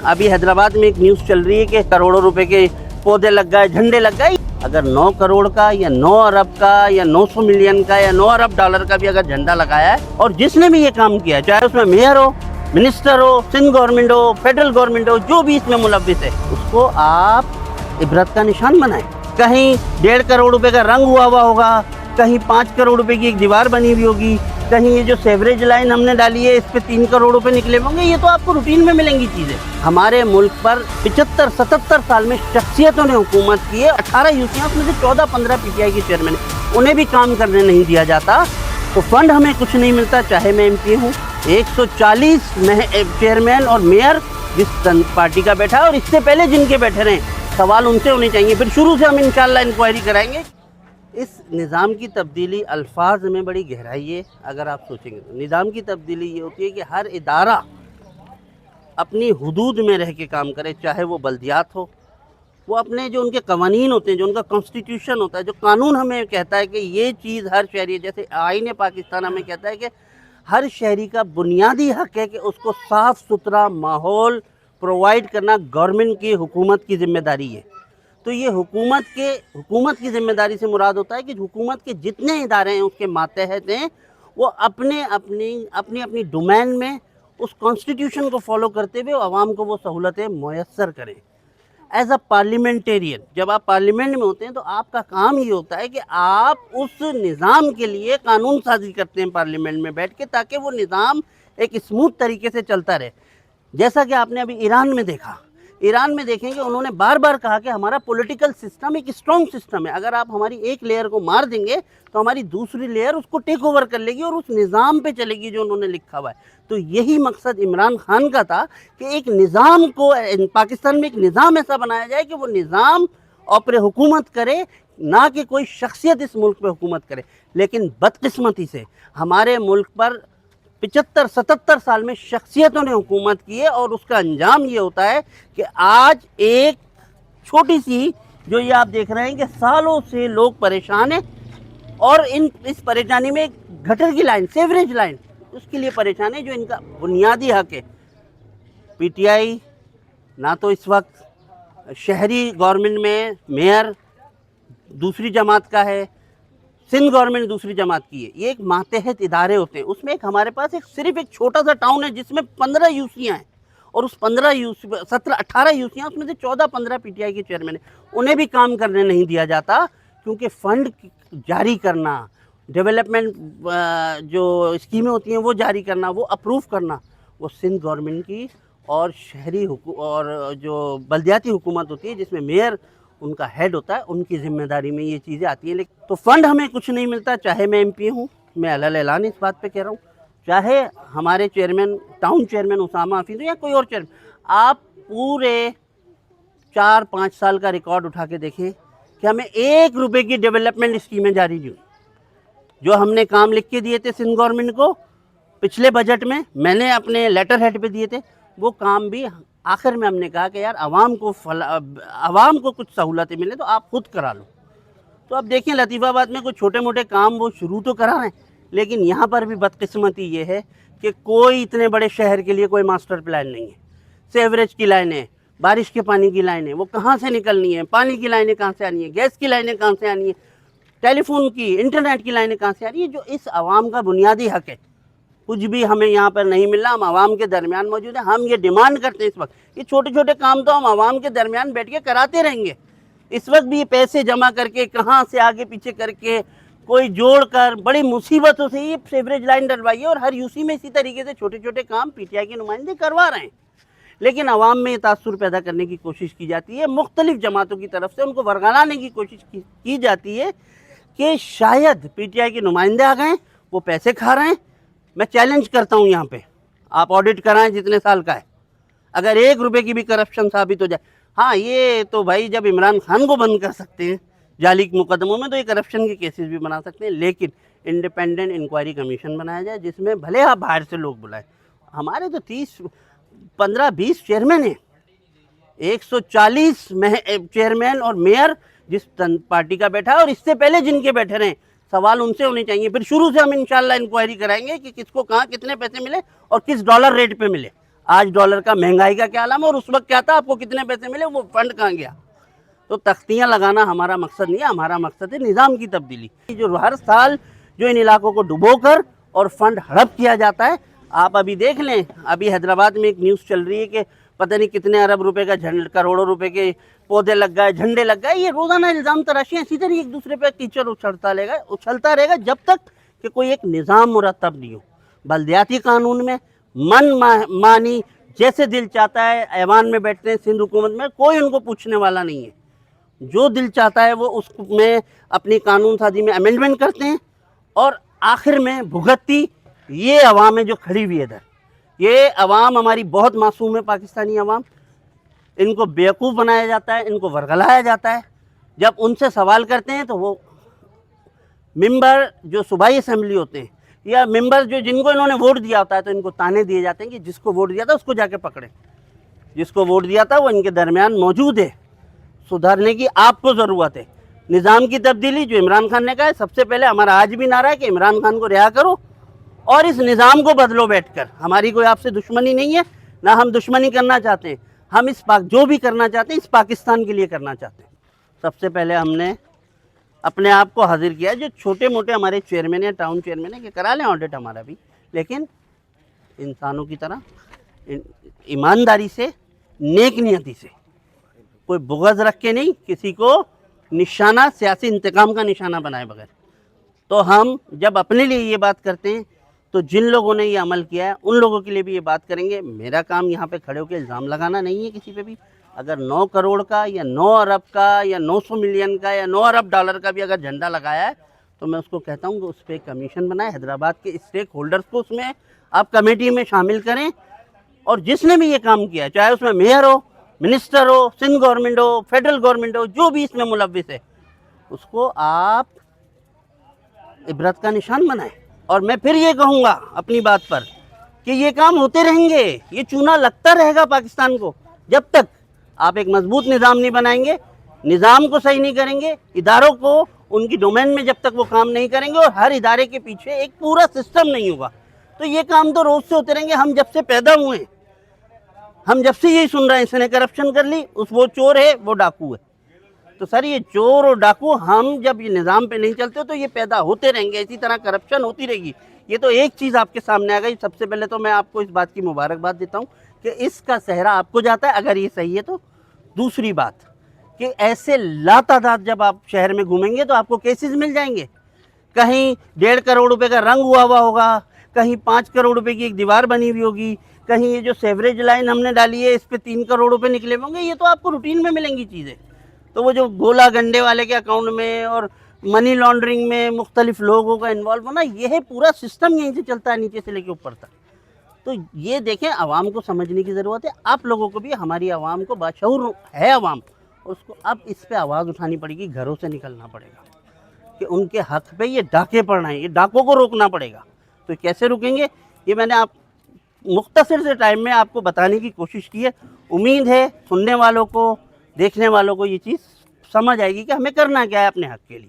अभी हैदराबाद में एक न्यूज़ चल रही है कि करोड़ों रुपए के पौधे लग गए, झंडे लग गए। अगर 9 करोड़ का या 9 अरब का या 900 मिलियन का या 9 अरब डॉलर का भी अगर झंडा लगाया है और जिसने भी ये काम किया है, चाहे उसमें मेयर हो, मिनिस्टर हो, सिंध गवर्नमेंट हो, फेडरल गवर्नमेंट हो, जो भी इसमें मुलव्विस है, उसको आप इबरत का निशान बनाएं। कहीं 1.5 करोड़ रुपए का रंग हुआ होगा, कहीं 5 करोड़ रुपए की एक दीवार बनी हुई होगी, कहीं ये जो सेवरेज लाइन हमने डाली है इस पे 3 करोड़ रुपए निकले होंगे। ये तो आपको रूटीन में मिलेंगी चीजें। हमारे मुल्क पर 75-77 साल में शख्सियतों ने हुकूमत की है। 18 यूसियां, उसमें से 14-15 पीटीआई के चेयरमैन, उन्हें भी काम करने नहीं दिया जाता, तो फंड हमें कुछ नहीं मिलता, चाहे मैं एमपी हूँ। 140 चेयरमैन और मेयर जिस पार्टी का बैठा है और इससे पहले जिनके बैठे रहे, सवाल उनसे होने चाहिए। फिर शुरू से हम इंशाल्लाह इंक्वायरी कराएंगे। इस निज़ाम की तब्दीली अल्फाज में बड़ी गहराई है। अगर आप सोचेंगे तो निज़ाम की तब्दीली ये होती है कि हर इदारा अपनी हुदूद में रह के काम करे, चाहे वो बल्दियात हो, वो अपने जो उनके कवानीन होते हैं, जो उनका कॉन्स्टिट्यूशन होता है, जो कानून हमें कहता है कि ये चीज़ हर शहरी, जैसे आईन पाकिस्तान हमें कहता है कि हर शहरी का बुनियादी हक है कि उसको साफ़ सुथरा माहौल प्रोवाइड करना गवर्नमेंट की, हुकूमत की ज़िम्मेदारी है। तो ये हुकूमत की ज़िम्मेदारी से मुराद होता है कि हुकूमत के जितने इदारे हैं उसके मातहत हैं, वो अपनी डोमेन में उस कॉन्स्टिट्यूशन को फॉलो करते हुए आवाम को वो सहूलतें मुयस्सर करें। एज अ पार्लियामेंटेरियन, जब आप पार्लियामेंट में होते हैं तो आपका काम ये होता है कि आप उस निज़ाम के लिए कानून साजी करते हैं पार्लियामेंट में बैठ के, ताकि वो निज़ाम एक स्मूथ तरीके से चलता रहे। जैसा कि आपने अभी ईरान में देखा, ईरान में देखेंगे उन्होंने बार बार कहा कि हमारा पॉलिटिकल सिस्टम एक स्ट्रॉन्ग सिस्टम है, अगर आप हमारी एक लेयर को मार देंगे तो हमारी दूसरी लेयर उसको टेक ओवर कर लेगी और उस निज़ाम पे चलेगी जो उन्होंने लिखा हुआ है। तो यही मकसद इमरान खान का था कि एक निज़ाम को, पाकिस्तान में एक निज़ाम ऐसा बनाया जाए कि वो निज़ाम अपने हुकूमत करे, ना कि कोई शख्सियत इस मुल्क पे हुकूमत करे। लेकिन बदकिस्मती से हमारे मुल्क पर 75-77 साल में शख्सियतों ने हुकूमत की है और उसका अंजाम ये होता है कि आज एक छोटी सी, जो ये आप देख रहे हैं कि सालों से लोग परेशान हैं और इस परेशानी में गटर की लाइन, सेवरेज लाइन, उसके लिए परेशान है जो इनका बुनियादी हक है। पीटीआई ना तो इस वक्त शहरी गवर्नमेंट में मेयर दूसरी जमात का है, सिंध गवर्नमेंट दूसरी जमात की है। ये एक मातहत इदारे होते हैं। उसमें एक हमारे पास सिर्फ एक छोटा सा टाउन है जिसमें 15 यूसियाँ हैं और उस 18 यूसियाँ, उसमें से 14-15 पीटीआई के चेयरमैन हैं, उन्हें भी काम करने नहीं दिया जाता, क्योंकि फ़ंड जारी करना, डेवलपमेंट जो स्कीमें होती हैं वो जारी करना, वो अप्रूव करना, वो सिंध गवर्नमेंट की और शहरी और जो बल्दियाती हुकूमत होती है जिसमें मेयर उनका हेड होता है, उनकी ज़िम्मेदारी में ये चीज़ें आती हैं। लेकिन तो फ़ंड हमें कुछ नहीं मिलता, चाहे मैं एमपी हूँ, मैं अलल ऐलान इस बात पे कह रहा हूँ, चाहे हमारे chairman, town chairman Usama Hafeez या कोई और चेयरमैन, आप पूरे 4-5 साल का रिकॉर्ड उठा के देखें कि हमें 1 रुपये की डेवलपमेंट स्कीमें जारी नहीं हुई। जो हमने काम लिख के दिए थे सिंध गवर्नमेंट को पिछले बजट में, मैंने अपने लेटर हेड पे दिए थे, वो काम भी आखिर में हमने कहा कि यार आवाम को कुछ सहूलतें मिले तो आप खुद करा लो। तो अब देखें लतीफ़ाबाद में कुछ छोटे मोटे काम वो शुरू तो करा रहे हैं, लेकिन यहाँ पर भी बदकिस्मती ये है कि कोई इतने बड़े शहर के लिए कोई मास्टर प्लान नहीं है। सेवरेज की लाइनें, बारिश के पानी की लाइनें, वो कहाँ से निकलनी है, पानी की लाइनें कहाँ से आनी है, गैस की लाइनें कहाँ से आनी है, टेलीफोन की, इंटरनेट की लाइनें कहाँ से आ रही है, जो इस आवाम का बुनियादी हक है। कुछ भी हमें यहाँ पर नहीं मिल रहा, हम आवाम के दरमियान मौजूद हैं। हम ये डिमांड करते हैं इस वक्त, ये छोटे छोटे काम तो हम आवाम के दरमियान बैठ के कराते रहेंगे। इस वक्त भी ये पैसे जमा करके, कहाँ से आगे पीछे करके, कोई जोड़ कर, बड़ी मुसीबतों से ये सेवरेज लाइन डलवाई है और हर यूसी में इसी तरीके से छोटे छोटे काम पीटीआई के नुमाइंदे करवा रहे हैं। लेकिन आवाम में ये तासुर पैदा करने की कोशिश की जाती है, मुख्तलिफ जमातों की तरफ से उनको वरगलाने की कोशिश की जाती है कि शायद पीटीआई के नुमाइंदे आ गए, वो पैसे खा रहे हैं। मैं चैलेंज करता हूँ यहाँ पे, आप ऑडिट कराएं जितने साल का है, अगर 1 रुपये की भी करप्शन साबित हो जाए, हाँ ये तो भाई जब इमरान खान को बंद कर सकते हैं जाली मुकदमों में, तो ये करप्शन के केसेस भी बना सकते हैं। लेकिन इंडिपेंडेंट इंक्वायरी कमीशन बनाया जाए जिसमें भले आप बाहर से लोग बुलाएं। हमारे तो 15-20 चेयरमैन हैं, 140 चेयरमैन और मेयर जिस पार्टी का बैठा है और इससे पहले जिनके बैठे रहे, सवाल उनसे होने चाहिए। फिर शुरू से हम इंशाल्लाह इंक्वायरी कराएंगे कि किसको कहाँ कितने पैसे मिले और किस डॉलर रेट पे मिले। آج ڈالر کا مہنگائی کا کیا عالم ہے، اور اس وقت کیا تھا، آپ کو کتنے پیسے ملے، وہ فنڈ کہاں گیا۔ تو تختیاں لگانا ہمارا مقصد نہیں ہے، ہمارا مقصد ہے نظام کی تبدیلی، جو ہر سال جو ان علاقوں کو ڈبو کر اور فنڈ ہڑپ کیا جاتا ہے۔ آپ ابھی دیکھ لیں، ابھی حیدرآباد میں ایک نیوز چل رہی ہے کہ پتہ نہیں کتنے ارب روپے کا کروڑوں روپے کے پودے لگ گئے، جھنڈے لگ گئے۔ یہ روزانہ الزام تراشی اسی طرح ایک دوسرے پہ کیچڑ اچھلتا رہے گا جب تک کہ کوئی ایک نظام مرتب نہیں ہو۔ بلدیاتی قانون میں من مانی جیسے دل چاہتا ہے ایوان میں بیٹھتے ہیں، سندھ حکومت میں کوئی ان کو پوچھنے والا نہیں ہے، جو دل چاہتا ہے وہ اس میں اپنی قانون سازی میں امینڈمنٹ کرتے ہیں، اور آخر میں بھگتتی یہ عوام ہے جو کھڑی ہوئی ہے ادھر۔ یہ عوام ہماری بہت معصوم ہے، پاکستانی عوام، ان کو بیوقوف بنایا جاتا ہے، ان کو ورگلایا جاتا ہے۔ جب ان سے سوال کرتے ہیں تو وہ ممبر جو صوبائی اسمبلی ہوتے ہیں یا ممبر جو جن کو انہوں نے ووٹ دیا ہوتا ہے، تو ان کو تانے دیے جاتے ہیں کہ جس کو ووٹ دیا تھا اس کو جا کے پکڑیں، جس کو ووٹ دیا تھا وہ ان کے درمیان موجود ہے، سدھرنے کی آپ کو ضرورت ہے۔ نظام کی تبدیلی جو عمران خان نے کہا ہے، سب سے پہلے ہمارا آج بھی نعرہ ہے کہ عمران خان کو رہا کرو اور اس نظام کو بدلو بیٹھ کر۔ ہماری کوئی آپ سے دشمنی نہیں ہے، نہ ہم دشمنی کرنا چاہتے ہیں، ہم جو بھی کرنا چاہتے ہیں اس پاکستان کے لیے کرنا چاہتے ہیں۔ سب سے پہلے ہم نے اپنے آپ کو حاضر کیا، جو چھوٹے موٹے ہمارے چیئرمین ہیں، ٹاؤن چیئرمین ہیں، کہ کرا لیں آڈٹ ہمارا بھی، لیکن انسانوں کی طرح ایمانداری سے، نیک نیتی سے، کوئی بغض رکھ کے نہیں، کسی کو نشانہ سیاسی انتقام کا نشانہ بنائے بغیر۔ تو ہم جب اپنے لیے یہ بات کرتے ہیں تو جن لوگوں نے یہ عمل کیا ہے ان لوگوں کے لیے بھی یہ بات کریں گے۔ میرا کام یہاں پہ کھڑے ہو کے الزام لگانا نہیں ہے کسی پہ بھی۔ اگر 9 کروڑ کا یا 9 ارب کا یا 900 ملین کا یا 9 ارب ڈالر کا بھی اگر جھنڈا لگایا ہے تو میں اس کو کہتا ہوں کہ اس پہ کمیشن بنائے، حیدرآباد کے اسٹیک ہولڈرز کو اس میں آپ کمیٹی میں شامل کریں، اور جس نے بھی یہ کام کیا ہے، چاہے اس میں میئر ہو، منسٹر ہو، سندھ گورنمنٹ ہو، فیڈرل گورنمنٹ ہو، جو بھی اس میں ملوث ہے، اس کو آپ عبرت کا نشان بنائیں۔ اور میں پھر یہ کہوں گا اپنی بات پر کہ یہ کام ہوتے رہیں گے، یہ چونا لگتا رہے گا پاکستان کو، جب تک آپ ایک مضبوط نظام نہیں بنائیں گے، نظام کو صحیح نہیں کریں گے، اداروں کو ان کی ڈومین میں جب تک وہ کام نہیں کریں گے، اور ہر ادارے کے پیچھے ایک پورا سسٹم نہیں ہوگا، تو یہ کام تو روز سے ہوتے رہیں گے۔ ہم جب سے پیدا ہوئے ہیں، ہم جب سے یہی سن رہے ہیں، اس نے کرپشن کر لی، وہ چور ہے، وہ ڈاکو ہے۔ تو سر یہ چور اور ڈاکو ہم جب یہ نظام پہ نہیں چلتے تو یہ پیدا ہوتے رہیں گے، اسی طرح کرپشن ہوتی رہے گی۔ یہ تو ایک چیز آپ کے سامنے آ گئی۔ سب سے پہلے تو میں آپ کو اس بات کی مبارکباد دیتا ہوں کہ اس کا صحرا آپ کو جاتا ہے، اگر یہ صحیح ہے تو۔ دوسری بات کہ ایسے لاتعداد جب آپ شہر میں گھومیں گے تو آپ کو کیسز مل جائیں گے، کہیں 1.5 کروڑ روپے کا رنگ ہوا ہوگا، کہیں 5 کروڑ روپے کی ایک دیوار بنی ہوئی ہوگی، کہیں یہ جو سیوریج لائن ہم نے ڈالی ہے اس پہ 3 کروڑ روپے نکلے ہوں گے۔ یہ تو آپ کو روٹین میں ملیں گی چیزیں۔ تو وہ جو گولا گنڈے والے کے اکاؤنٹ میں اور منی لانڈرنگ میں مختلف لوگوں کا انوالو ہونا، یہ ہے پورا سسٹم یہیں سے چلتا ہے نیچے سے لے کے اوپر تک۔ تو یہ دیکھیں، عوام کو سمجھنے کی ضرورت ہے، آپ لوگوں کو بھی، ہماری عوام کو باشعور ہے عوام، اس کو اب اس پہ آواز اٹھانی پڑے گی، گھروں سے نکلنا پڑے گا کہ ان کے حق پہ یہ ڈاکے پڑ رہے ہیں، یہ ڈاکوں کو روکنا پڑے گا۔ تو کیسے رکیں گے، یہ میں نے آپ مختصر سے ٹائم میں آپ کو بتانے کی کوشش کی ہے۔ امید ہے سننے والوں کو، دیکھنے والوں کو یہ چیز سمجھ آئے گی کہ ہمیں کرنا کیا ہے اپنے حق کے لیے۔